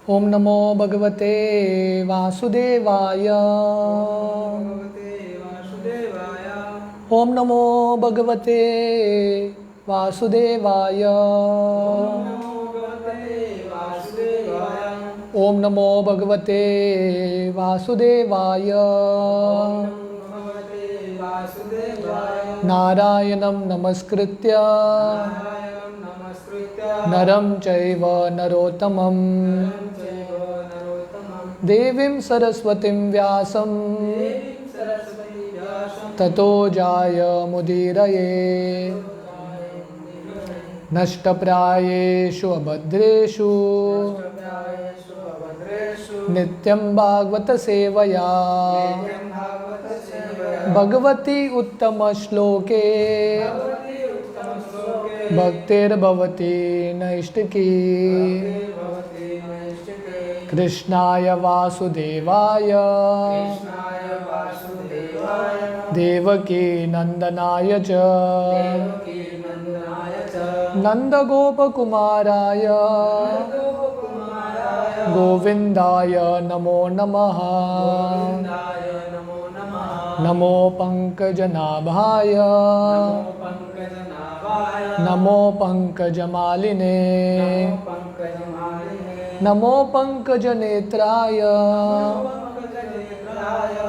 ओम नमो भगवते वासुदेवाय। ओम नमो भगवते वासुदेवाय। ओम नमो भगवते वासुदेवाय। नारायणं नमस्कृत्य नरं चैव नरोत्तमं देवीं सरस्वतीं व्यासं ततो जायमुदीरये। नष्टप्रायेषु अभद्रेषु नित्यं भागवत सेवया भगवती उत्तमश्लोके भक्तिर्भवति नैष्टिकी। कृष्णाय वासुदेवाय देवकी नंदनाय च नंदगोपकुमाराय गोविंदाय नमो नमः। नमो पंकजनाभाय नमो पंकजमालिने नमो पंकजनेत्राय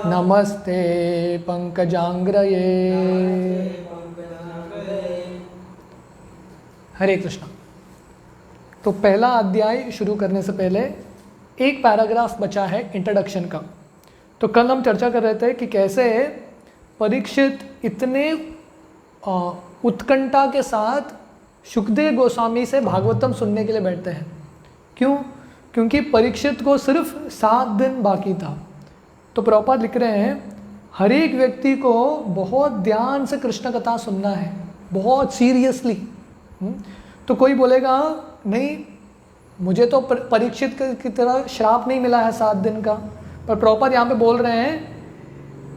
नमस्ते पंकजांग्रये। हरे कृष्णा। तो पहला अध्याय शुरू करने से पहले एक पैराग्राफ बचा है इंट्रोडक्शन का। तो कल हम चर्चा कर रहे थे कि कैसे परीक्षित इतने उत्कंठा के साथ शुकदेव गोस्वामी से भागवतम सुनने के लिए बैठते हैं। क्यों? क्योंकि परीक्षित को सिर्फ 7 दिन बाकी था। तो प्रभुपाद लिख रहे हैं हर एक व्यक्ति को बहुत ध्यान से कृष्ण कथा सुनना है, बहुत सीरियसली। तो कोई बोलेगा नहीं, मुझे तो परीक्षित की तरह श्राप नहीं मिला है 7 दिन का। पर प्रॉपर यहाँ पे बोल रहे हैं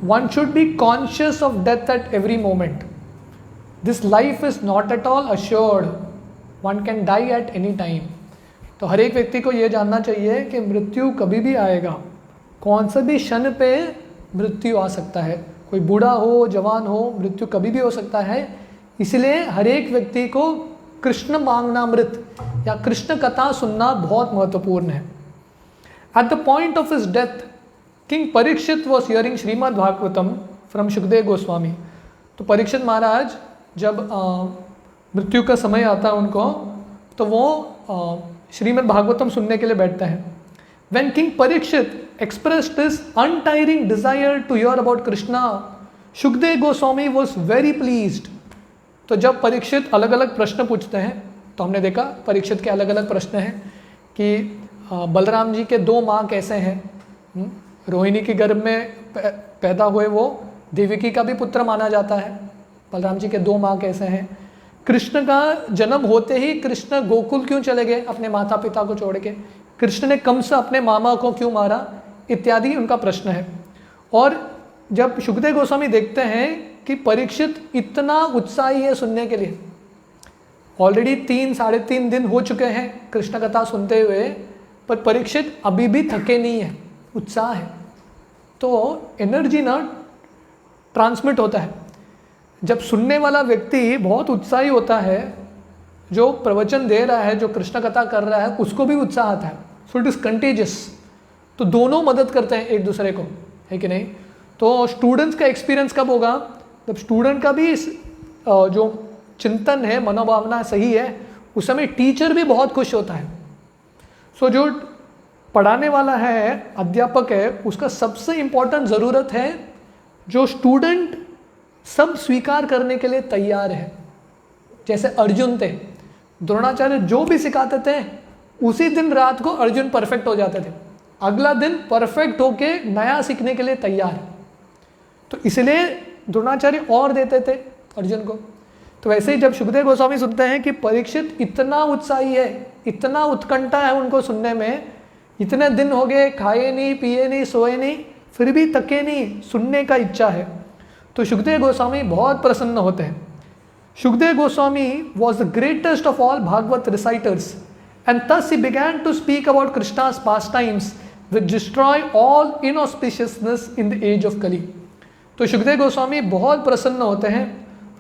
one should be conscious of death at every moment. This life is not at all assured, one can die at any time. तो हर एक व्यक्ति को ये जानना चाहिए कि मृत्यु कभी भी आएगा, कौन से भी क्षण पे मृत्यु आ सकता है। कोई बूढ़ा हो, जवान हो, मृत्यु कभी भी हो सकता है। इसलिए हर एक व्यक्ति को कृष्ण मांगनामृत या कृष्ण कथा सुनना बहुत महत्वपूर्ण है। At the point of his death king Parikshit was hearing Shrimad Bhagavatam from Shukdev Goswami. तो परीक्षित महाराज जब मृत्यु का समय आता है उनको, तो वो श्रीमद् भागवतम सुनने के लिए बैठते हैं। When King Parikshit expressed his untiring desire to hear about Krishna, Shukdev Goswami was very pleased. तो जब परीक्षित अलग अलग प्रश्न पूछते हैं, तो हमने देखा परीक्षित के अलग अलग प्रश्न हैं कि बलराम जी के 2 माँ कैसे हैं। रोहिणी के गर्भ में पैदा हुए वो देवकी का भी पुत्र माना जाता है। बलराम जी के 2 माँ कैसे हैं। कृष्ण का जन्म होते ही कृष्ण गोकुल क्यों चले गए अपने माता पिता को छोड़ के। कृष्ण ने कंस अपने मामा को क्यों मारा, इत्यादि उनका प्रश्न है। और जब शुकदेव गोस्वामी देखते हैं कि परीक्षित इतना उत्साही है सुनने के लिए, ऑलरेडी 3-3.5 दिन हो चुके हैं कृष्ण कथा सुनते हुए, पर परीक्षित अभी भी थके नहीं है, उत्साह है। तो एनर्जी ना ट्रांसमिट होता है। जब सुनने वाला व्यक्ति बहुत उत्साही होता है, जो प्रवचन दे रहा है, जो कृष्ण कथा कर रहा है, उसको भी उत्साह आता है। So it is contagious. तो दोनों मदद करते हैं एक दूसरे को, है कि नहीं। तो स्टूडेंट्स का एक्सपीरियंस कब होगा, जब स्टूडेंट का भी जो चिंतन है, मनोभावना सही है, उस समय टीचर भी बहुत खुश होता है। सो जो पढ़ाने वाला है, अध्यापक है, उसका सबसे इम्पोर्टेंट ज़रूरत है जो स्टूडेंट सब स्वीकार करने के लिए तैयार है। जैसे अर्जुन थे, द्रोणाचार्य जो भी सिखाते थे उसी दिन रात को अर्जुन परफेक्ट हो जाते थे, अगला दिन परफेक्ट होके नया सीखने के लिए तैयार। तो इसलिए द्रोणाचार्य और देते थे अर्जुन को। तो वैसे ही जब शुकदेव गोस्वामी सुनते हैं कि परीक्षित इतना उत्साही है, इतना उत्कंठा है उनको सुनने में, इतने दिन हो गए खाए नहीं, पिए नहीं, सोए नहीं, फिर भी थके नहीं, सुनने का इच्छा है, तो शुकदेव गोस्वामी बहुत प्रसन्न होते हैं। Shukdev Goswami was the greatest of all Bhagavad reciters And thus he began to speak about Krishna's pastimes which destroy all inauspiciousness in the age of Kali. तो शुकदेव गोस्वामी बहुत प्रसन्न होते हैं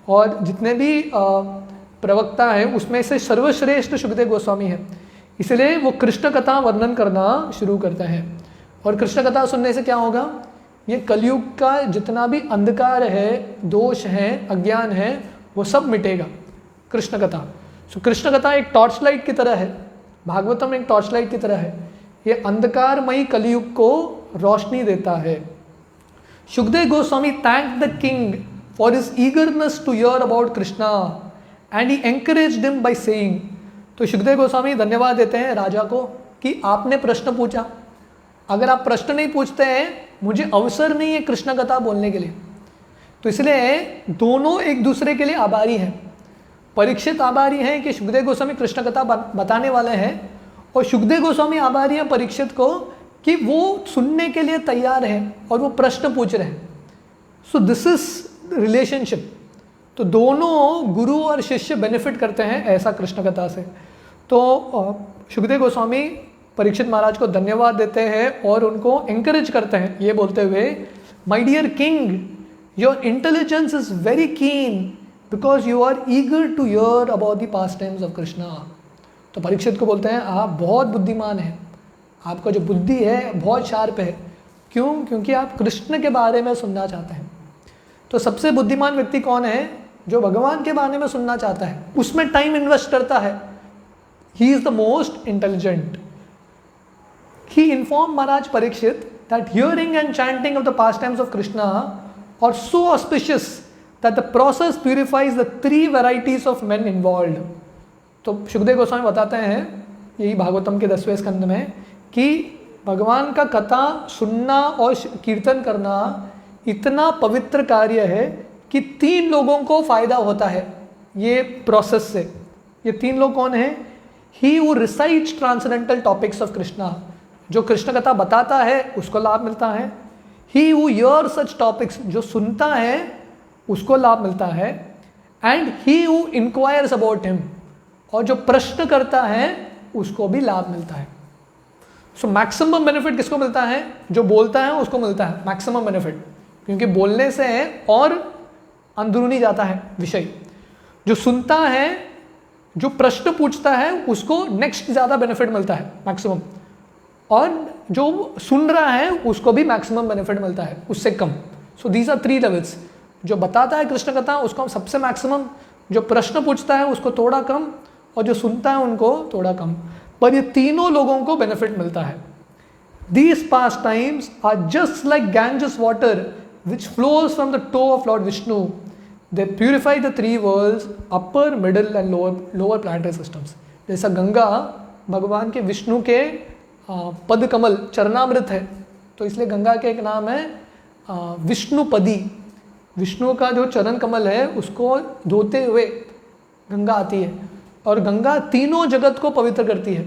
और जितने भी प्रवक्ता हैं उसमें से सर्वश्रेष्ठ शुकदेव गोस्वामी हैं, इसलिए वो कृष्ण कथा वर्णन करना शुरू करते हैं। और कृष्ण कथा सुनने से क्या होगा, ये कलयुग का जितना भी अंधकार है, दोष है, अज्ञान है, वो सब मिटेगा कृष्ण कथा। सो कृष्ण कथा एक टॉर्च लाइट की तरह है, भागवतम एक टॉर्च लाइट की तरह है, ये अंधकारमयी कलयुग को रोशनी देता है। Shukdev Goswami thanked the king for his eagerness to hear about Krishna and he encouraged him by saying. तो शुकदेव गोस्वामी धन्यवाद देते हैं राजा को कि आपने प्रश्न पूछा, अगर आप प्रश्न नहीं पूछते हैं मुझे अवसर नहीं है कृष्ण कथा बोलने के लिए। तो इसलिए दोनों एक दूसरे के लिए आभारी हैं। परीक्षित आभारी हैं कि शुकदेव गोस्वामी कृष्ण कथा बताने वाले हैं, और शुकदेव गोस्वामी आभारी हैं परीक्षित को कि वो सुनने के लिए तैयार हैं और वो प्रश्न पूछ रहे हैं। So this is relationship. तो दोनों गुरु और शिष्य बेनिफिट करते हैं ऐसा कृष्ण कथा से। तो शुकदेव गोस्वामी परीक्षित महाराज को धन्यवाद देते हैं और उनको एंकरेज करते हैं ये बोलते हुए, my dear king, your intelligence is very keen because you are eager to hear about the past times of Krishna. तो परीक्षित को बोलते हैं आप बहुत बुद्धिमान हैं, आपका जो बुद्धि है बहुत शार्प है। क्यों? क्योंकि आप कृष्ण के बारे में सुनना चाहते हैं। तो सबसे बुद्धिमान व्यक्ति कौन है? जो भगवान के बारे में सुनना चाहता है, उसमें टाइम इन्वेस्ट करता है। ही is the most intelligent. He informed Maharaj Parikshit that hearing and chanting of the pastimes of Krishna are so auspicious that the process purifies the 3 varieties of men involved. तो शुकदेव गोस्वामी बताते हैं यही भागवतम के 10वें स्कंद में कि भगवान का कथा सुनना और कीर्तन करना इतना पवित्र कार्य है कि 3 लोगों को फायदा होता है ये प्रोसेस से। ये 3 लोग कौन हैं? He who recites transcendental topics of Krishna, जो कृष्ण कथा बताता है उसको लाभ मिलता है। He who hears such topics, जो सुनता है उसको लाभ मिलता है। And he who inquires about him, और जो प्रश्न करता है उसको भी लाभ मिलता है। सो मैक्सिमम बेनिफिट किसको मिलता है? जो बोलता है उसको मिलता है मैक्सिमम बेनिफिट, क्योंकि बोलने से और अंदरूनी जाता है विषय। जो सुनता है, जो प्रश्न पूछता है, उसको नेक्स्ट ज़्यादा बेनिफिट मिलता है मैक्सिमम, और जो सुन रहा है उसको भी मैक्सिमम बेनिफिट मिलता है उससे कम। So these are 3 levels. जो बताता है कृष्ण कथा उसको सबसे मैक्सिमम, जो प्रश्न पूछता है उसको थोड़ा कम, और जो सुनता है उनको थोड़ा कम, पर ये तीनों लोगों को बेनिफिट मिलता है। These past times are just like Ganges water which flows from the toe of Lord Vishnu. They purify the 3 worlds, upper, middle and lower planetary systems. जैसा गंगा भगवान के विष्णु के पद कमल चरणामृत है, तो इसलिए गंगा के एक नाम है विष्णुपदी। विष्णु का जो चरण कमल है उसको धोते हुए गंगा आती है, और गंगा तीनों जगत को पवित्र करती है।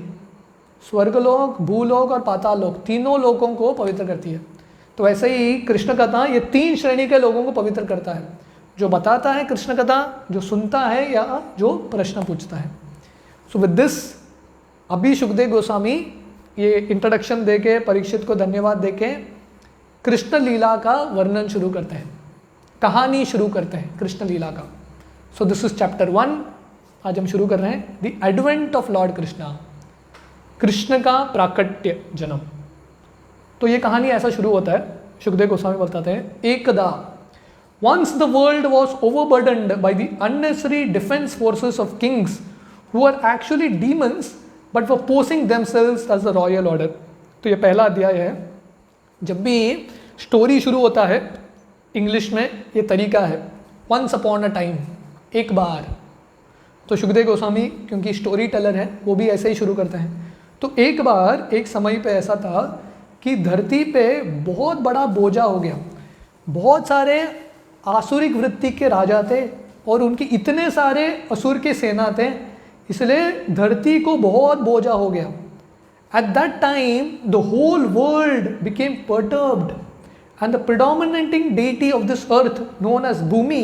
स्वर्गलोक, भूलोक और पाताल लोक, तीनों लोगों को पवित्र करती है। तो ऐसे ही कृष्ण कथा ये 3 श्रेणी के लोगों को पवित्र करता है, जो बताता है कृष्ण कथा, जो सुनता है, या जो प्रश्न पूछता है। सो विद दिस अभी शुकदेव गोस्वामी ये इंट्रोडक्शन देके, परीक्षित को धन्यवाद देके कृष्ण लीला का वर्णन शुरू करते हैं, कहानी शुरू करते हैं कृष्ण लीला का। So this is chapter 1। आज हम शुरू कर रहे हैं the advent of Lord Krishna, Krishna का प्राकट्य जन्म। तो ये कहानी ऐसा शुरू होता है, शुकदेव गोस्वामी बताते हैं, एकदा once the world was overburdened by the unnecessary defense forces of kings who were actually demons but were posing themselves as the royal order। तो ये पहला अध्याय है। जब भी स्टोरी शुरू होता है इंग्लिश में ये तरीका है, once upon a time, एक बार। तो शुकदेव गोस्वामी क्योंकि स्टोरी टेलर है वो भी ऐसे ही शुरू करते हैं। तो एक बार एक समय पे ऐसा था कि धरती पे बहुत बड़ा बोझा हो गया, बहुत सारे आसुरिक वृत्ति के राजा थे और उनके इतने सारे असुर के सेना थे, इसलिए धरती को बहुत बोझा हो गया। At that time the whole world became perturbed and the predominating deity of this earth known as Bhumi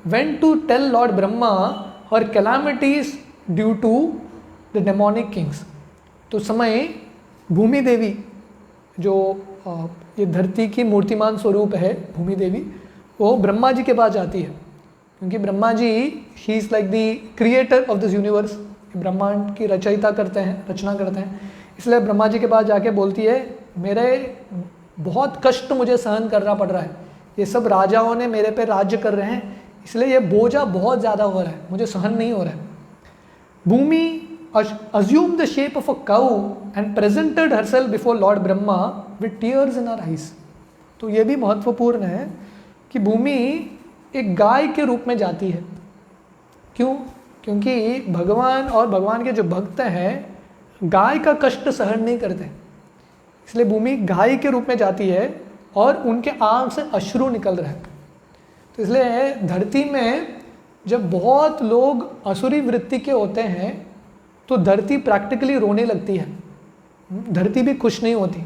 went to tell Lord Brahma her calamities due to the demonic kings. तो समय भूमि देवी जो ये धरती की मूर्तिमान स्वरूप है भूमि देवी, वो ब्रह्मा जी के पास जाती है, क्योंकि ब्रह्मा जी ही is like the creator of this universe, ब्रह्मांड की रचयिता करते हैं, रचना करते हैं। इसलिए ब्रह्मा जी के पास जाके बोलती है मेरे बहुत कष्ट मुझे सहन करना पड़ रहा है, ये सब राजाओं ने मेरे पे राज्य कर रहे हैं, इसलिए ये बोझा बहुत ज़्यादा हो रहा है, मुझे सहन नहीं हो रहा है। भूमि assumed the shape of a cow and presented herself before Lord Brahma with tears in her eyes। तो ये भी महत्वपूर्ण है कि भूमि एक गाय के रूप में जाती है। क्यों? क्योंकि भगवान और भगवान के जो भक्त हैं गाय का कष्ट सहन नहीं करते, इसलिए भूमि गाय के रूप में जाती है और उनके आँख से अश्रु निकल रहे हैं। तो इसलिए धरती में जब बहुत लोग असुरी वृत्ति के होते हैं तो धरती प्रैक्टिकली रोने लगती है, धरती भी खुश नहीं होती।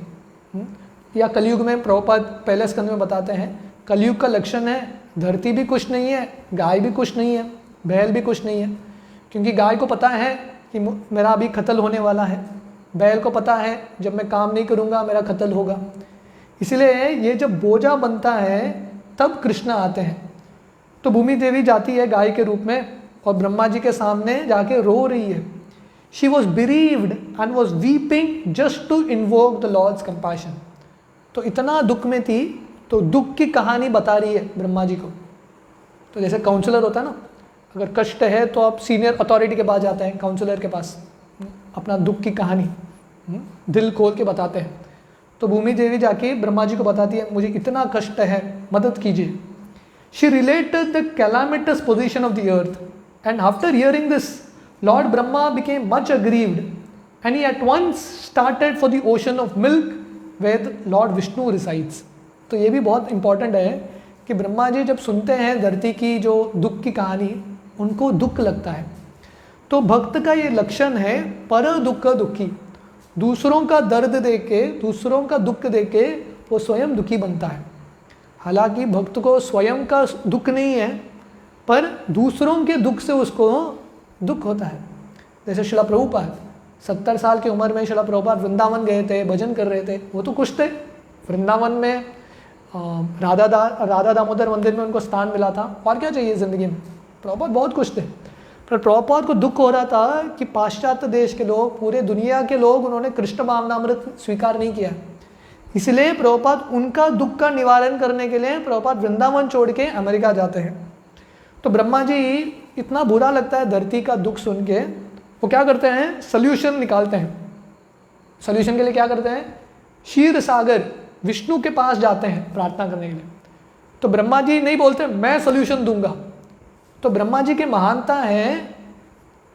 या कलयुग में प्रभुपाद पहले स्कंद में बताते हैं कलयुग का लक्षण है धरती भी खुश नहीं है, गाय भी खुश नहीं है, बैल भी खुश नहीं है, क्योंकि गाय को पता है कि मेरा अभी कत्ल होने वाला है, बैल को पता है जब मैं काम नहीं करूँगा मेरा कत्ल होगा। इसलिए ये जब बोझा बनता है तब कृष्ण आते हैं। तो भूमि देवी जाती है गाय के रूप में और ब्रह्मा जी के सामने जाके रो रही है। She was bereaved and was weeping just to invoke the Lord's compassion। तो इतना दुख में थी, तो दुख की कहानी बता रही है ब्रह्मा जी को। तो जैसे काउंसलर होता है ना, अगर कष्ट है तो आप सीनियर अथॉरिटी के पास जाते हैं, काउंसलर के पास अपना दुख की कहानी दिल खोल के बताते हैं। तो भूमि देवी जाके ब्रह्मा जी को बताती है मुझे इतना कष्ट है, मदद कीजिए। She related the calamitous position of the earth and after hearing this Lord Brahma became much aggrieved and he at once started for the ocean of milk where Lord Vishnu resides। तो ये भी बहुत important है कि ब्रह्मा जी जब सुनते हैं धरती की जो दुख की कहानी, उनको दुख लगता है। तो भक्त का ये लक्षण है पर दुख दुखी, दूसरों का दर्द देके, दूसरों का दुख देके वो स्वयं दुखी बनता है। हालांकि भक्त को स्वयं का दुख नहीं है, पर दूसरों के दुख से उसको दुख होता है। जैसे शिला प्रभुपाद 70 साल की उम्र में शिला प्रभुपाद वृंदावन गए थे, भजन कर रहे थे, वो तो खुश थे। वृंदावन में राधा दामोदर मंदिर में उनको स्थान मिला था, और क्या चाहिए ज़िंदगी में। प्रभुपाद बहुत खुश थे, पर प्रभुपाद को दुख हो रहा था कि पाश्चात्य देश के लोग, पूरे दुनिया के लोग, उन्होंने कृष्ण भावनामृत स्वीकार नहीं किया। इसलिए प्रभुपाद उनका दुख का निवारण करने के लिए प्रभुपाद वृंदावन छोड़ के अमेरिका जाते हैं। तो ब्रह्मा जी इतना बुरा लगता है धरती का दुख सुन के, वो क्या करते हैं, सल्यूशन निकालते हैं। सल्यूशन के लिए क्या करते हैं, क्षीर सागर विष्णु के पास जाते हैं प्रार्थना करने के लिए। तो ब्रह्मा जी नहीं बोलते मैं सल्यूशन दूंगा। तो ब्रह्मा जी की महानता है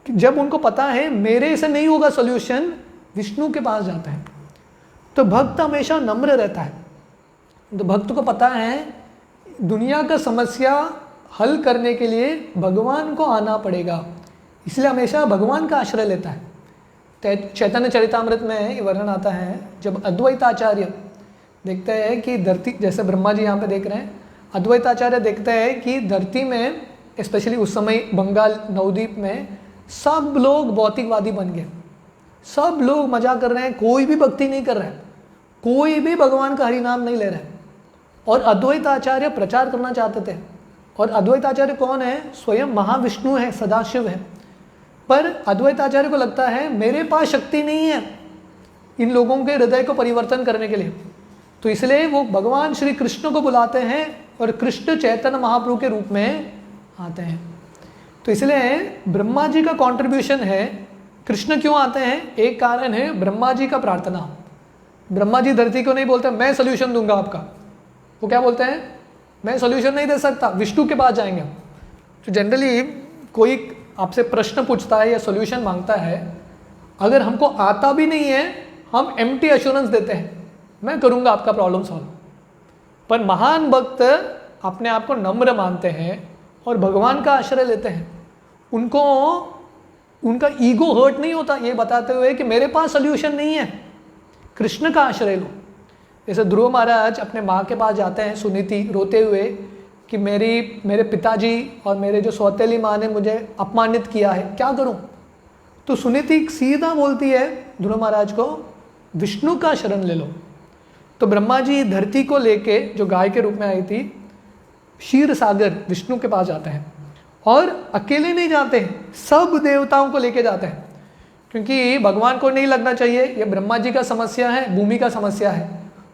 कि जब उनको पता है मेरे से नहीं होगा सल्यूशन, विष्णु के पास जाते हैं। तो भक्त हमेशा नम्र रहता है। तो भक्त को पता है दुनिया का समस्या हल करने के लिए भगवान को आना पड़ेगा, इसलिए हमेशा भगवान का आश्रय लेता है। चैतन्य चरितामृत में ये वर्णन आता है, जब अद्वैताचार्य देखते हैं कि धरती, जैसे ब्रह्मा जी यहाँ पे देख रहे हैं, अद्वैताचार्य देखते हैं कि धरती में, स्पेशली उस समय बंगाल नवद्वीप में, सब लोग भौतिकवादी बन गए, सब लोग मजा कर रहे हैं, कोई भी भक्ति नहीं कर रहा है, कोई भी भगवान का हरिनाम नहीं ले रहा है। और अद्वैताचार्य प्रचार करना चाहते थे। और अद्वैताचार्य कौन है, स्वयं महाविष्णु है, सदाशिव है। पर अद्वैताचार्य को लगता है मेरे पास शक्ति नहीं है इन लोगों के हृदय को परिवर्तन करने के लिए, तो इसलिए वो भगवान श्री कृष्ण को बुलाते हैं और कृष्ण चैतन्य महाप्रभु के रूप में आते हैं। तो इसलिए ब्रह्मा जी का कंट्रीब्यूशन है। कृष्ण क्यों आते हैं, एक कारण है ब्रह्मा जी का प्रार्थना। ब्रह्मा जी धरती को नहीं बोलते मैं सल्यूशन दूंगा आपका, वो क्या बोलते हैं, मैं सॉल्यूशन नहीं दे सकता, विष्णु के पास जाएंगे। तो जनरली कोई आपसे प्रश्न पूछता है या सॉल्यूशन मांगता है, अगर हमको आता भी नहीं है हम एम्प्टी एश्योरेंस देते हैं मैं करूँगा आपका प्रॉब्लम सॉल्व। पर महान भक्त अपने आप को नम्र मानते हैं और भगवान का आश्रय लेते हैं। उनको उनका ईगो हर्ट नहीं होता ये बताते हुए कि मेरे पास सॉल्यूशन नहीं है, कृष्ण का आश्रय लो। जैसे ध्रुव महाराज अपने माँ के पास जाते हैं सुनीति रोते हुए कि मेरे पिताजी और मेरे जो सौतेली माँ ने मुझे अपमानित किया है, क्या करूँ। तो सुनीति सीधा बोलती है ध्रुव महाराज को, विष्णु का शरण ले लो। तो ब्रह्मा जी धरती को लेके, जो गाय के रूप में आई थी, क्षीर सागर विष्णु के पास जाते हैं, और अकेले नहीं जाते हैं, सब देवताओं को लेके जाते हैं, क्योंकि भगवान को नहीं लगना चाहिए ये ब्रह्मा जी का समस्या है, भूमि का समस्या है।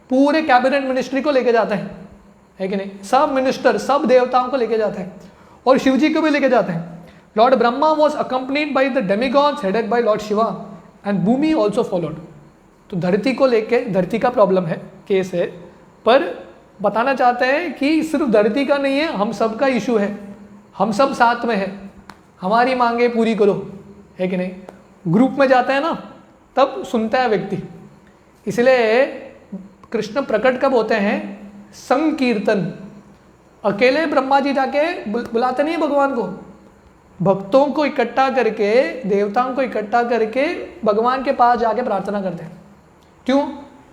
पूरे कैबिनेट मिनिस्ट्री को लेके जाते हैं, है कि नहीं, सब मिनिस्टर, सब देवताओं को लेके जाते हैं, और शिव जी को भी लेके जाते हैं। Lord Brahma was accompanied by the demigods headed by Lord Shiva and Bhumi also followed. तो धरती को लेके, धरती का प्रॉब्लम है, केस है, पर बताना चाहते हैं कि सिर्फ धरती का नहीं है, हम सब का इशू है, हम सब साथ में है, हमारी मांगे पूरी करो, है कि नहीं। ग्रुप में जाता है ना, तब सुनता है व्यक्ति। इसलिए कृष्ण प्रकट कब होते हैं? संकीर्तन। अकेले ब्रह्मा जी जाके बुलाते नहीं भगवान को, भक्तों को इकट्ठा करके, देवताओं को इकट्ठा करके भगवान के पास जाके प्रार्थना करते हैं। क्यों?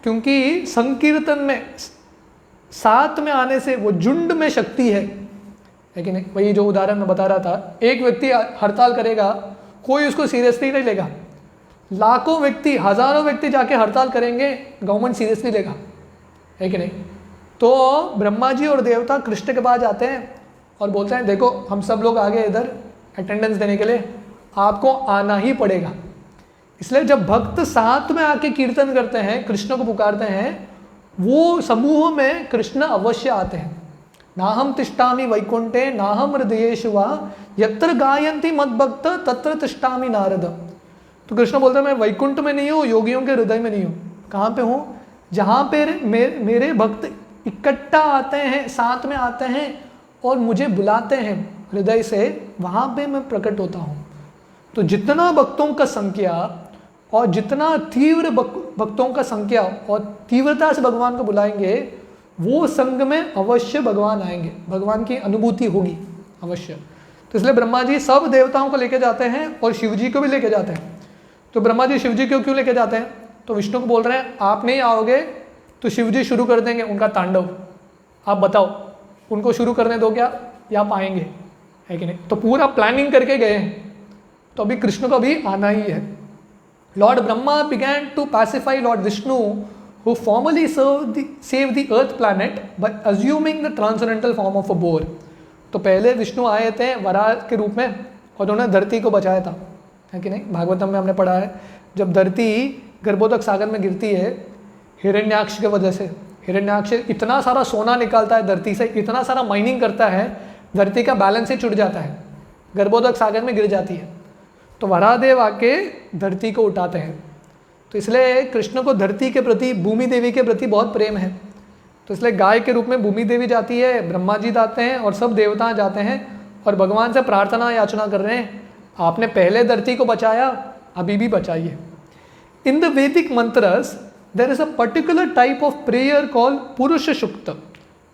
क्योंकि संकीर्तन में साथ में आने से वो झुंड में शक्ति है कि नहीं। वही जो उदाहरण मैं बता रहा था, एक व्यक्ति हड़ताल करेगा, कोई उसको सीरियसली नहीं लेगा, लाखों व्यक्ति, हजारों व्यक्ति जाके हड़ताल करेंगे, गवर्नमेंट सीरियसली लेगा, है कि नहीं। तो ब्रह्मा जी और देवता कृष्ण के पास जाते हैं और बोलते हैं, देखो हम सब लोग आगे इधर अटेंडेंस देने के लिए, आपको आना ही पड़ेगा। इसलिए जब भक्त साथ में आके कीर्तन करते हैं, कृष्ण को पुकारते हैं, वो समूह में कृष्ण अवश्य आते हैं। नाहम तिष्ठामि वैकुंठे नाहम हृदयेषु वा यत्र गायन्ति मद्भक्त तत्र तिष्ठामि नारद। तो कृष्ण बोलते हैं, मैं वैकुंठ में नहीं हूँ, योगियों के हृदय में नहीं हूँ। कहाँ पे हूँ? जहाँ पे मेरे भक्त इकट्ठा आते हैं, साथ में आते हैं और मुझे बुलाते हैं हृदय से, वहाँ पे मैं प्रकट होता हूँ। तो जितना भक्तों का संख्या और जितना तीव्र भक्तों का संख्या और तीव्रता से भगवान को बुलाएंगे, वो संग में अवश्य भगवान आएंगे, भगवान की अनुभूति होगी अवश्य। तो इसलिए ब्रह्मा जी सब देवताओं को लेके जाते हैं और शिव जी को भी लेके जाते हैं। तो ब्रह्मा जी शिव जी को क्यों लेके जाते हैं? तो विष्णु को बोल रहे हैं, आप नहीं आओगे तो शिव जी शुरू कर देंगे उनका तांडव, आप बताओ उनको शुरू करने दो क्या, या आप आएंगे, है कि नहीं। तो पूरा प्लानिंग करके गए हैं, तो अभी कृष्ण को भी आना ही है। Lord Brahma began to pacify Lord Vishnu who formerly saved the earth planet by assuming the transcendental form of a boar। तो पहले विष्णु आए थे वराह के रूप में और उन्होंने धरती को बचाया था, है कि नहीं। भागवतम में हमने पढ़ा है, जब धरती गर्भोदक सागर में गिरती है हिरण्याक्ष के वजह से, हिरण्याक्ष इतना सारा सोना निकालता है धरती से, इतना सारा माइनिंग करता है, धरती का बैलेंस ही छूट जाता है, गर्भोदक सागर में गिर जाती है। तो वराहदेव आके धरती को उठाते हैं। तो इसलिए कृष्ण को धरती के प्रति, भूमि देवी के प्रति बहुत प्रेम है। तो इसलिए गाय के रूप में भूमि देवी जाती है, ब्रह्मा जी जाते हैं और सब देवता जाते हैं और भगवान से प्रार्थना याचना कर रहे हैं, आपने पहले धरती को बचाया, अभी भी बचाइए। In the Vedic mantras there is a particular type of prayer called Purusha Sukta.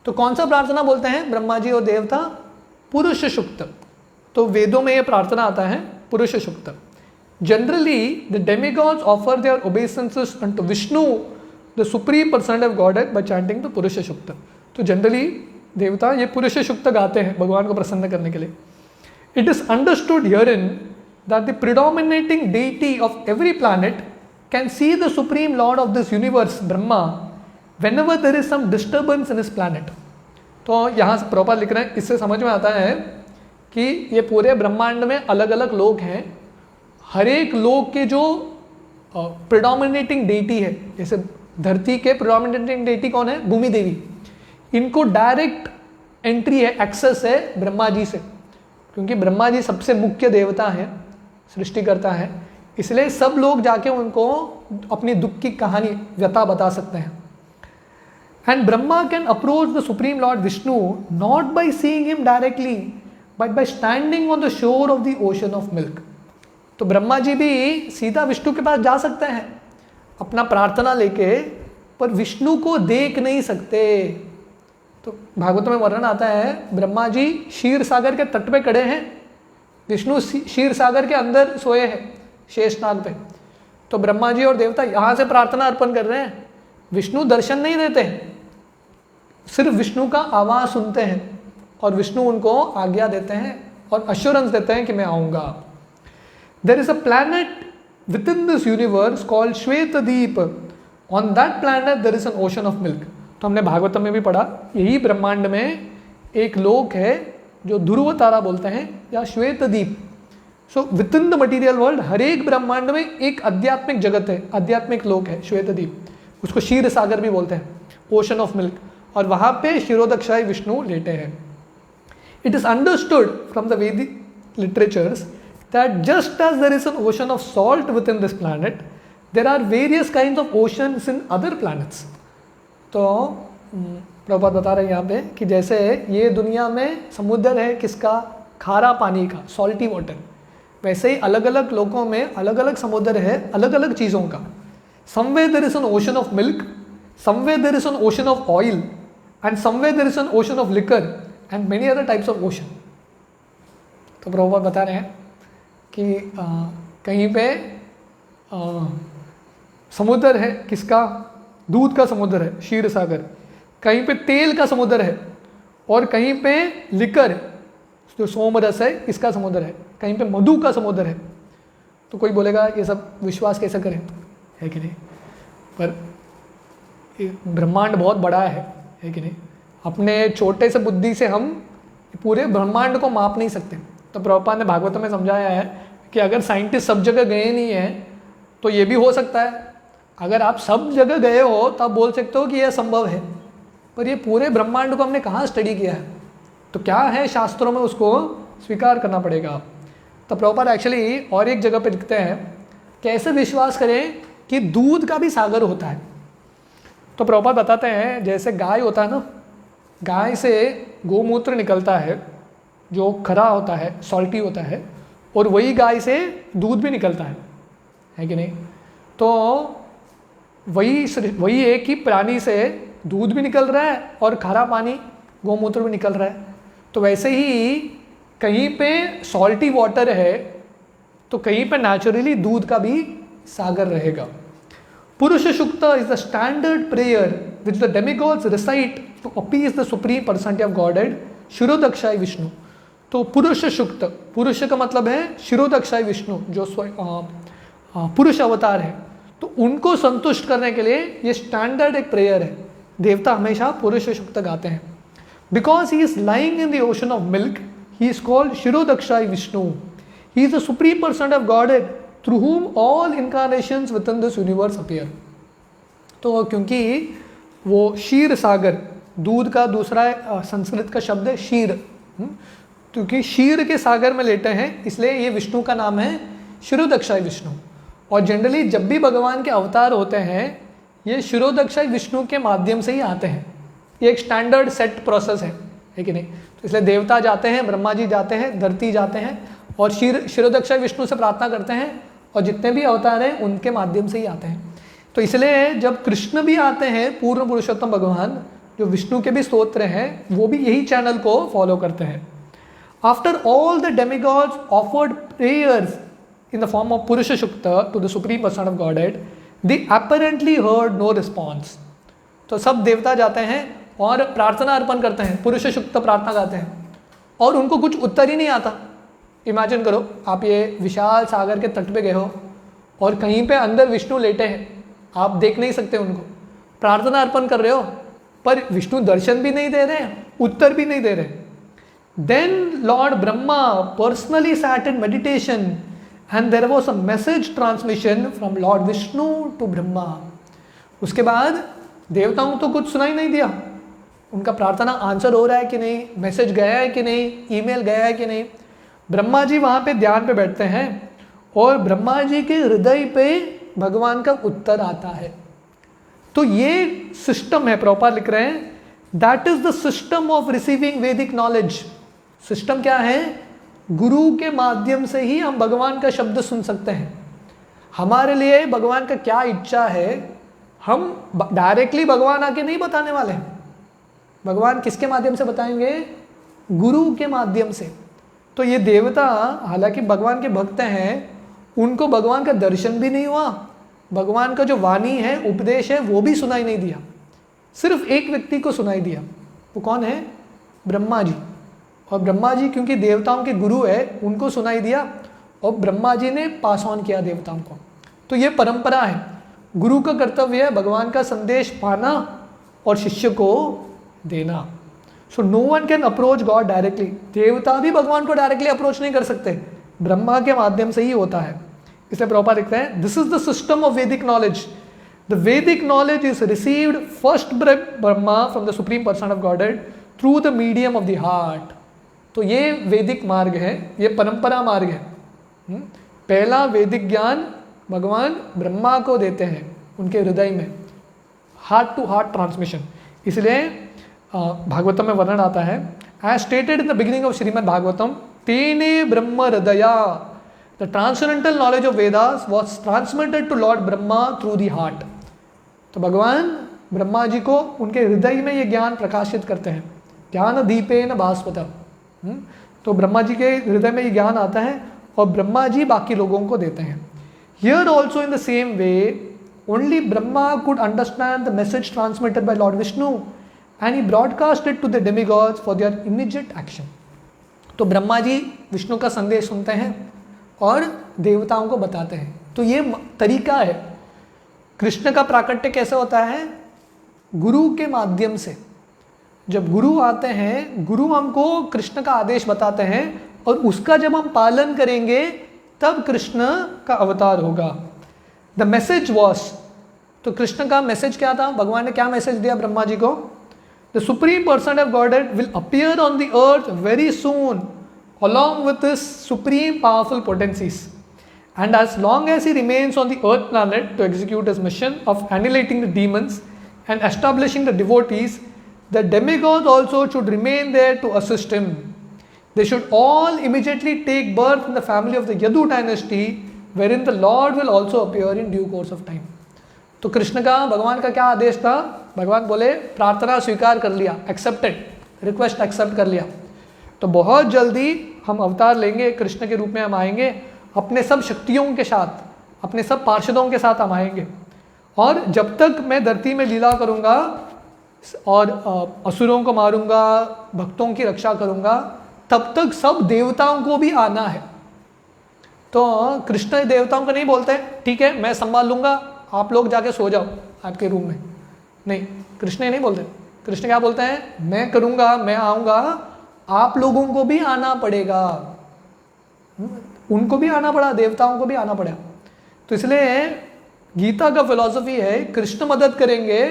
तो कौन सा प्रार्थना बोलते हैं ब्रह्मा जी और देवता? पुरुष शुक्त। तो वेदों में ये प्रार्थना आता है पुरुष शुक्त। Generally, the demigods offer their obeisances unto Vishnu, the supreme personality of Godhead, by chanting the Purusha Shukta। तो जनरली देवता ये पुरुष शुक्त गाते हैं भगवान को प्रसन्न करने के लिए। It is understood herein that the predominating deity of every planet can see the supreme lord of this universe, Brahma, whenever there is some disturbance in his planet। तो यहाँ से प्रॉपर लिख रहे हैं, इससे समझ में आता है कि ये पूरे ब्रह्मांड में अलग अलग लोग हैं, हर एक लोक के जो प्रिडोमिनेटिंग डेटी है, जैसे धरती के प्रिडोमिनेटिंग डेटी कौन है? भूमि देवी। इनको डायरेक्ट एंट्री है, एक्सेस है ब्रह्मा जी से, क्योंकि ब्रह्मा जी सबसे मुख्य देवता हैं, सृष्टिकर्ता हैं। इसलिए सब लोग जाके उनको अपनी दुख की कहानी, व्यथा बता सकते हैं। And Brahma can approach the supreme Lord Vishnu not by seeing him directly but by standing on the shore of the ocean of milk. तो ब्रह्मा जी भी सीधा विष्णु के पास जा सकते हैं अपना प्रार्थना लेके, पर विष्णु को देख नहीं सकते। तो भागवत में वर्णन आता है, ब्रह्मा जी क्षीर सागर के तट पे खड़े हैं, विष्णु क्षीर सागर के अंदर सोए हैं शेषनाग पे। तो ब्रह्मा जी और देवता यहाँ से प्रार्थना अर्पण कर रहे हैं, विष्णु दर्शन नहीं देते, सिर्फ विष्णु का आवाज़ सुनते हैं और विष्णु उनको आज्ञा देते हैं और अश्योरेंस देते हैं कि मैं आऊँगा। There is a planet within this universe called Shvetadvipa, on that planet there is an ocean of milk. तो हमने भागवतम में भी पढ़ा, यही ब्रह्मांड में एक लोक है जो ध्रुव तारा बोलते हैं या Shvetadvipa. So within the material world हर एक ब्रह्मांड में एक आध्यात्मिक जगत है, आध्यात्मिक लोक है श्वेतद्वीप, उसको क्षीर सागर भी बोलते हैं, ओशन ऑफ मिल्क, और वहाँ पे क्षीरोदक्षाई विष्णु लेटे हैं। It is understood from the Vedic literatures that just as there is an ocean of salt within this planet, there are various kinds of oceans in other planets. तो प्रभुपाद बता रहे हैं यहाँ पे कि जैसे ये दुनिया में समुद्र है किसका, खारा पानी का, सॉल्टी वाटर, वैसे ही अलग अलग लोकों में अलग अलग समुद्र है अलग अलग चीज़ों का। Somewhere there is an ocean of milk, somewhere there is an ocean of oil, and somewhere there is an ocean of liquor and many other types of ocean. तो प्रभुपाद बता रहे हैं कि कहीं पे समुद्र है किसका, दूध का समुद्र है क्षीर सागर, कहीं पे तेल का समुद्र है, और कहीं पे लिकर जो सोमरस है इसका समुद्र है, कहीं पे मधु का समुद्र है। तो कोई बोलेगा ये सब विश्वास कैसे करें, है कि नहीं, पर ब्रह्मांड बहुत बड़ा है कि नहीं, अपने छोटे से बुद्धि से हम पूरे ब्रह्मांड को माप नहीं सकते। तो प्रभुपाद ने भागवत में समझाया है कि अगर साइंटिस्ट सब जगह गए नहीं हैं तो ये भी हो सकता है, अगर आप सब जगह गए हो तो आप बोल सकते हो कि यह संभव है, पर ये पूरे ब्रह्मांड को हमने कहाँ स्टडी किया है, तो क्या है शास्त्रों में उसको स्वीकार करना पड़ेगा। तो प्रभुपाद एक्चुअली और एक जगह पे लिखते हैं कैसे विश्वास करें कि दूध का भी सागर होता है। तो प्रभुपाद बताते हैं जैसे गाय होता है ना, गाय से गोमूत्र निकलता है जो खरा होता है, सॉल्टी होता है, और वही गाय से दूध भी निकलता है कि नहीं। तो वही एक ही प्राणी से दूध भी निकल रहा है और खारा पानी गोमूत्र भी निकल रहा है। तो वैसे ही कहीं पे सॉल्टी वाटर है तो कहीं पे नेचुरली दूध का भी सागर रहेगा। Purusha Sukta is the standard prayer which the demigods recite to appease the supreme personality of Godhead Kshirodakshayi Vishnu. तो पुरुष शुक्त, पुरुष का मतलब है शिरोदक्षाई विष्णु जो पुरुष अवतार है, तो उनको संतुष्ट करने के लिए ये स्टैंडर्ड एक प्रेयर है। देवता हमेशा पुरुष शुक्त गाते हैं। Because he is lying in the ocean of milk he is called Kshirodakshayi Vishnu. He is the supreme person of Godhead through whom all incarnations within this universe appear। तो क्योंकि वो क्षीर सागर, दूध का दूसरा संस्कृत का शब्द है क्षीर, क्योंकि क्षीर के सागर में लेटे हैं इसलिए ये विष्णु का नाम है शिरोदक्षाई विष्णु। और जनरली जब भी भगवान के अवतार होते हैं ये शिरोदक्षाई विष्णु के माध्यम से ही आते हैं। ये एक स्टैंडर्ड सेट प्रोसेस है कि नहीं। तो इसलिए देवता जाते हैं, ब्रह्मा जी जाते हैं, धरती जाते हैं और शिरोदक्षाई विष्णु से प्रार्थना करते हैं, और जितने भी अवतार हैं उनके माध्यम से ही आते हैं। तो इसलिए जब कृष्ण भी आते हैं, पूर्ण पुरुषोत्तम भगवान जो विष्णु के भी स्तोत्र हैं, वो भी यही चैनल को फॉलो करते हैं। After all the demigods offered prayers in the form of Purusha Shukta to the Supreme Person of Godhead, they apparently heard no response। तो सब देवता जाते हैं और प्रार्थना अर्पण करते हैं, पुरुष शुक्त प्रार्थना गाते हैं, और उनको कुछ उत्तर ही नहीं आता। इमेजिन करो आप ये विशाल सागर के तट पे गए हो और कहीं पे अंदर विष्णु लेटे हैं, आप देख नहीं सकते उनको, प्रार्थना अर्पण कर रहे हो पर विष्णु दर्शन भी नहीं दे रहे हैं, उत्तर भी नहीं दे रहे। Then Lord Brahma personally sat in meditation and there was a message transmission from Lord Vishnu to Brahma। उसके बाद देवताओं को कुछ सुनाई नहीं दिया, उनका प्रार्थना आंसर हो रहा है कि नहीं, मैसेज गया है कि नहीं, ईमेल गया है कि नहीं। ब्रह्मा जी वहाँ पे ध्यान पे बैठते हैं और ब्रह्मा जी के हृदय पे भगवान का उत्तर आता है। तो ये सिस्टम है, प्रभुपाद लिख रहे हैं, that is the system of receiving वैदिक नॉलेज। सिस्टम क्या है? गुरु के माध्यम से ही हम भगवान का शब्द सुन सकते हैं। हमारे लिए भगवान का क्या इच्छा है हम डायरेक्टली भगवान आके नहीं बताने वाले हैं। भगवान किसके माध्यम से बताएंगे? गुरु के माध्यम से। तो ये देवता हालांकि भगवान के भक्त हैं, उनको भगवान का दर्शन भी नहीं हुआ, भगवान का जो वाणी है, उपदेश है, वो भी सुनाई नहीं दिया। सिर्फ एक व्यक्ति को सुनाई दिया, वो कौन है? ब्रह्मा जी। और ब्रह्मा जी क्योंकि देवताओं के गुरु है, उनको सुनाई दिया और ब्रह्मा जी ने पास ऑन किया देवताओं को। तो ये परंपरा है। गुरु का कर्तव्य है भगवान का संदेश पाना और शिष्य को देना। So no one can approach God directly. देवता भी भगवान को डायरेक्टली अप्रोच नहीं कर सकते, ब्रह्मा के माध्यम से ही होता है। इसलिए प्रभुपाद लिखते हैं, this is the system of वैदिक नॉलेज। द वैदिक knowledge is received first Brahma from the supreme person of Godhead through the medium of the heart. तो ये वैदिक मार्ग है, ये परंपरा मार्ग है। पहला वैदिक ज्ञान भगवान ब्रह्मा को देते हैं उनके हृदय में, हार्ट टू हार्ट ट्रांसमिशन। इसलिए भागवतम में वर्णन आता है, as stated in the beginning of Shrimad Bhagavatam, तेने ब्रह्म हृदया, the transcendental knowledge of Vedas was transmitted to Lord Brahma through the heart. तो भगवान ब्रह्मा जी को उनके हृदय में ये ज्ञान प्रकाशित करते हैं, ज्ञान दीपेन भास्वत। तो ब्रह्मा जी के हृदय में ये ज्ञान आता है और ब्रह्मा जी बाकी लोगों को देते हैं। Here also in the same way only Brahma could understand the message transmitted by Lord Vishnu and he broadcasted to the demigods for their immediate action. तो ब्रह्मा जी विष्णु का संदेश सुनते हैं और देवताओं को बताते हैं। तो ये तरीका है। कृष्ण का प्राकट्य कैसे होता है? गुरु के माध्यम से। जब गुरु आते हैं, गुरु हमको कृष्ण का आदेश बताते हैं और उसका जब हम पालन करेंगे तब कृष्ण का अवतार होगा। द मैसेज वॉज, तो कृष्ण का मैसेज क्या था? भगवान ने क्या मैसेज दिया ब्रह्मा जी को? The supreme person of godhead will appear on the earth very soon along with his supreme powerful potencies, and as long as he remains on the earth planet to execute his mission of annihilating the demons and establishing the devotees, the demigods also should remain there to assist him. They should all immediately take birth in the family of the Yadu dynasty, wherein the Lord will also appear in due course of time. तो कृष्ण का, भगवान का क्या आदेश था? भगवान बोले प्रार्थना स्वीकार कर लिया, एक्सेप्टेड, रिक्वेस्ट एक्सेप्ट कर लिया, तो बहुत जल्दी हम अवतार लेंगे, कृष्ण के रूप में हम आएंगे, अपने सब शक्तियों के साथ, अपने सब पार्षदों के साथ हम आएंगे। और जब तक मैं धरती में लीला करूँगा और असुरों को मारूंगा, भक्तों की रक्षा करूँगा, तब तक सब देवताओं को भी आना है। तो कृष्ण देवताओं को नहीं बोलते ठीक है मैं संभाल लूँगा, आप लोग जाके सो जाओ आपके रूम में, नहीं, कृष्ण ये नहीं बोलते। कृष्ण क्या बोलते हैं? मैं करूँगा, मैं आऊँगा, आप लोगों को भी आना पड़ेगा। उनको भी आना पड़ा, देवताओं को भी आना पड़ा। तो इसलिए गीता का फिलॉसफी है कृष्ण मदद करेंगे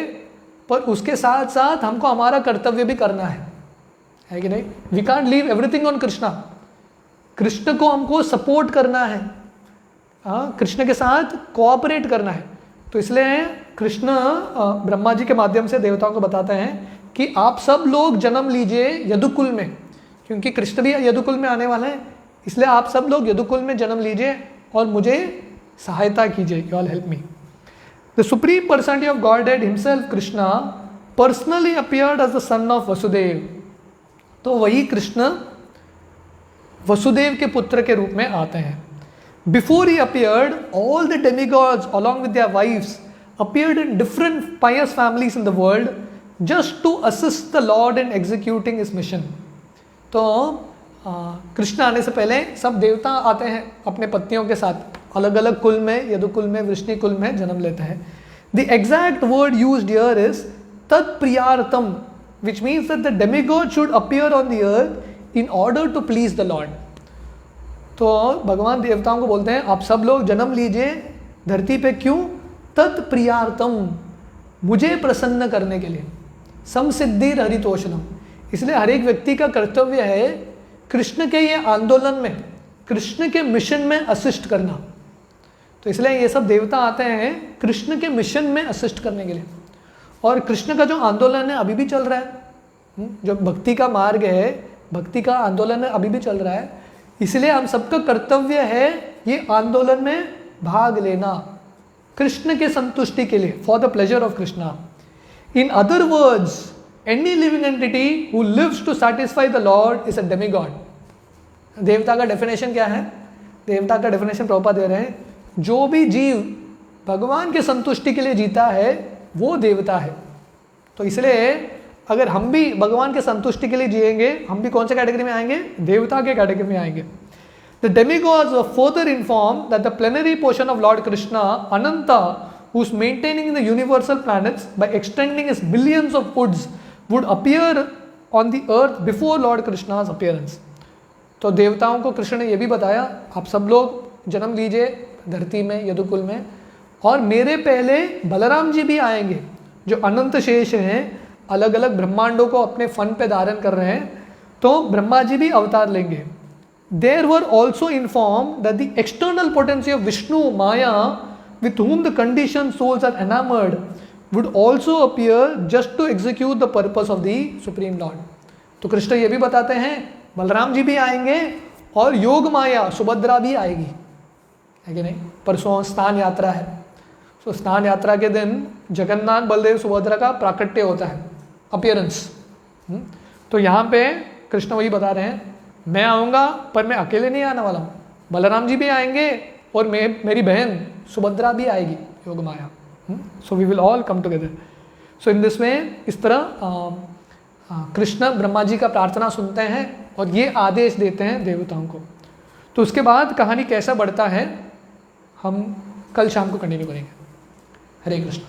पर उसके साथ साथ हमको हमारा कर्तव्य भी करना है कि नहीं? We can't leave everything on Krishna. Krishna को हमको सपोर्ट करना है, कृष्ण के साथ कोऑपरेट करना है। तो इसलिए कृष्ण ब्रह्मा जी के माध्यम से देवताओं को बताते हैं कि आप सब लोग जन्म लीजिए यदुकुल में, क्योंकि कृष्ण भी यदुकुल में आने वाले हैं, इसलिए आप सब लोग यदुकुल में जन्म लीजिए और मुझे सहायता कीजिए, you all help me. The supreme personality of godhead himself Krishna personally appeared as the son of Vasudeva. तो वही कृष्ण वसुदेव के पुत्र के रूप में आते हैं। Before he appeared, all the demigods along with their wives appeared in different pious families in the world just to assist the lord in executing his mission. तो कृष्ण आने से पहले सब देवता आते हैं अपने पत्नियों के साथ, अलग अलग कुल में, यदुकुल में, वृष्णि कुल में जन्म लेते हैं। The exact word used here is तत्प्रियार्थम, which means that the demigod should appear on the earth in order to please the Lord. तो भगवान देवताओं को बोलते हैं आप सब लोग जन्म लीजिए धरती पे, क्यों? तत्प्रियार्थम, मुझे प्रसन्न करने के लिए, समसिद्धिर हरितोषणम। इसलिए हर एक व्यक्ति का कर्तव्य है कृष्ण के ये आंदोलन में, कृष्ण के मिशन में असिस्ट करना। तो इसलिए ये सब देवता आते हैं कृष्ण के मिशन में असिस्ट करने के लिए। और कृष्ण का जो आंदोलन है अभी भी चल रहा है, जो भक्ति का मार्ग है, भक्ति का आंदोलन है, अभी भी चल रहा है। इसलिए हम सबका कर्तव्य है ये आंदोलन में भाग लेना कृष्ण के संतुष्टि के लिए, for the pleasure of Krishna. In other words, any living entity who lives to satisfy the lord is a demigod. देवता का डेफिनेशन क्या है? देवता का डेफिनेशन प्रभुपाद दे रहे हैं, जो भी जीव भगवान के संतुष्टि के लिए जीता है वो देवता है। तो इसलिए अगर हम भी भगवान के संतुष्टि के लिए जिएंगे, हम भी कौन से कैटेगरी में आएंगे? देवता के कैटेगरी में आएंगे। The demigods were further informed that the plenary portion of Lord Krishna, Ananta, who is maintaining the universal planets by extending his millions of hoods, would appear on the earth before Lord Krishna's appearance. तो देवताओं को कृष्ण ने यह भी बताया, आप सब लोग जन्म लीजिए धरती में, यदुकुल में, और मेरे पहले बलराम जी भी आएंगे जो अनंत शेष हैं, अलग अलग ब्रह्मांडों को अपने फन पे धारण कर रहे हैं, तो ब्रह्मा जी भी अवतार लेंगे. There were also informed that the external potency of Vishnu, Maya, with whom the conditioned souls are enamored, would also appear just to execute the purpose of the Supreme Lord. तो कृष्ण ये भी बताते हैं बलराम जी भी आएंगे और योग माया सुभद्रा भी आएगी, है कि नहीं. परसों स्नान यात्रा है, तो स्नान यात्रा के दिन जगन्नाथ बलदेव सुभद्रा का प्राकट्य होता है, अपीयरेंस. तो यहाँ पे कृष्ण वही बता रहे हैं, मैं आऊँगा पर मैं अकेले नहीं आने वाला हूँ, बलराम जी भी आएंगे और मेरी बहन सुभद्रा भी आएगी, Yogamaya. So we will all come together. So in this में इस तरह कृष्ण ब्रह्मा जी का प्रार्थना सुनते हैं और ये आदेश देते हैं देवताओं को. तो उसके बाद कहानी कैसा बढ़ता है हम कल शाम को कंटिन्यू करेंगे. हरे कृष्ण.